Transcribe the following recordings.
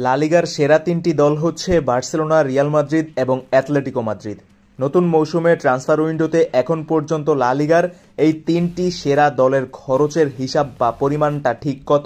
লা লিগার সেরা তিনটি দল হচ্ছে বার্সেলোনা, রিয়াল মাদ্রিদ এবং অ্যাটলেটিকো মাদ্রিদ। নতুন মৌসুমে ট্রান্সফার উইন্ডোতে এখন পর্যন্ত লা লিগার এই তিনটি সেরা দলের খরচের হিসাব বা পরিমাণটা ঠিক কত,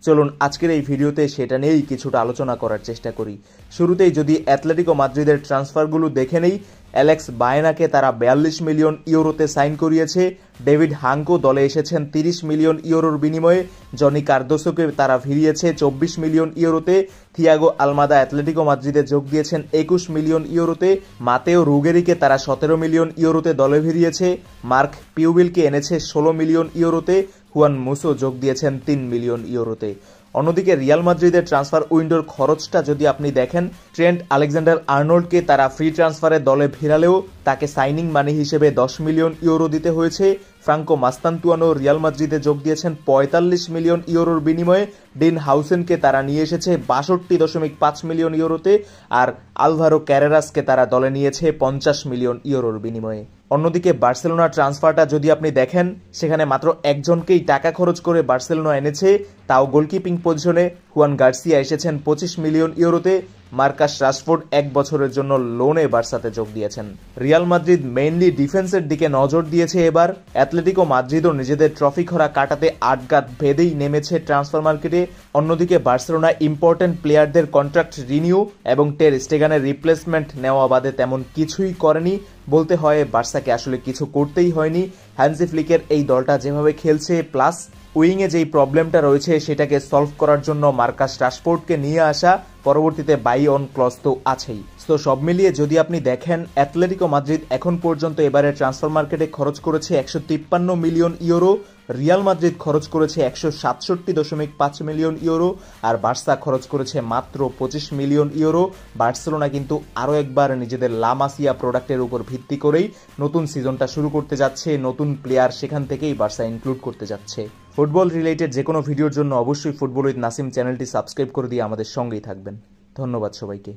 চলুন আজকের এই ভিডিওতে সেটা নিয়েই কিছুটা আলোচনা করার চেষ্টা করি। শুরুতেই যদি অ্যাটলেটিকো মাদ্রিদের ট্রান্সফারগুলো দেখে নেই, অ্যালেক্স বায়েনাকে তারা 42 মিলিয়ন ইউরোতে সাইন করিয়েছে। ডেভিড হাঙ্কো দলে এসেছেন 30 মিলিয়ন ইউরোর বিনিময়ে। জনি কার্দোসোকে তারা ভিড়িয়েছে 24 মিলিয়ন ইউরোতে। থিয়াগো আলমাদা অ্যাটলেটিকো মাদ্রিদে যোগ দিয়েছেন 21 মিলিয়ন ইউরোতে। মাতেও রুগেরিকে তারা 17 মিলিয়ন ইউরোতে দলে ভিড়িয়েছে। মার্ক পিউবিলকে এনেছে 16 মিলিয়ন ইউরোতে। হুয়ান মুসো যোগ দিয়েছেন 3 মিলিয়ন ইউরোতে। অন্যদিকে রিয়াল মাদ্রিদের ট্রান্সফার উইন্ডোর খরচটা যদি আপনি দেখেন, ট্রেন্ট আলেকজান্ডার আর্নল্ডকে তারা ফ্রি ট্রান্সফারে দলে ভিড়ালেও তাকে সাইনিং মানি হিসেবে 10 মিলিয়ন ইউরো দিতে হয়েছে। ফ্রাঙ্কো মাস্তান্তুয়ানো রিয়াল মাদ্রিদে যোগ দিয়েছেন 45 মিলিয়ন ইউরোর বিনিময়ে। ডিন হাউসেনকে তারা নিয়ে এসেছে 62.5 মিলিয়ন ইউরোতে। আর আলভারো ক্যারেরাসকে তারা দলে নিয়েছে 50 মিলিয়ন ইউরোর বিনিময়ে। অন্যদিকে বার্সেলোনা ট্রান্সফারটা যদি আপনি দেখেন, সেখানে মাত্র একজনকেই টাকা খরচ করে বার্সেলোনা এনেছে, তাও গোলকিপিং পজিশনে হুয়ান গার্সিয়া এসেছেন 25 মিলিয়ন ইউরোতে। মার্কাস রাশফোর্ড 1 বছরের জন্য লোনে বার্সাতে যোগ দিয়েছেন। রিয়াল মাদ্রিদ মেইনলি ডিফেন্সের দিকে নজর দিয়েছে এবার। অ্যাটলেটিকো মাদ্রিদও নিজেদের ট্রফি খরা কাটাতে আটঘাট ভেদেই নেমেছে ট্রান্সফার মার্কেটে। অন্যদিকে বার্সেলোনা ইম্পর্টেন্ট প্লেয়ারদের কন্ট্রাক্ট রিনিউ এবং টের স্টেগানের রিপ্লেসমেন্ট নেওয়া বাদে তেমন কিছুই করেনি। বলতে হয় বার্সাকে আসলে কিছু করতেই হয়নি। হ্যান্সি ফ্লিকের এই দলটা যেভাবে খেলছে, প্লাস উইংয়ে যেই প্রবলেমটা রয়েছে সেটাকে সলভ করার জন্য মার্কাস রাশফোর্ডকে নিয়ে আসা, পরবর্তীতে বাই অন ক্লজ তো আছেই। তো সব মিলিয়ে যদি আপনি দেখেন, অ্যাটলেটিকো মাদ্রিদ এখন পর্যন্ত এবারে ট্রান্সফার মার্কেটে খরচ করেছে 153 মিলিয়ন ইউরো, রিয়াল মাদ্রিদ খরচ করেছে 167.5 মিলিয়ন ইউরো, আর বার্সা খরচ করেছে মাত্র 25 মিলিয়ন ইউরো। বার্সেলোনা কিন্তু আরও একবার নিজেদের লা মাসিয়া প্রোডাক্টের উপর ভিত্তি করেই নতুন সিজনটা শুরু করতে যাচ্ছে। নতুন প্লেয়ার সেখান থেকেই বার্সা ইনক্লুড করতে যাচ্ছে। ফুটবল রিলেটেড যে কোনো ভিডিওর জন্য অবশ্যই ফুটবল উইথ নাসিম চ্যানেলটি সাবস্ক্রাইব করে দিয়ে আমাদের সঙ্গেই থাকবেন। ধন্যবাদ সবাইকে।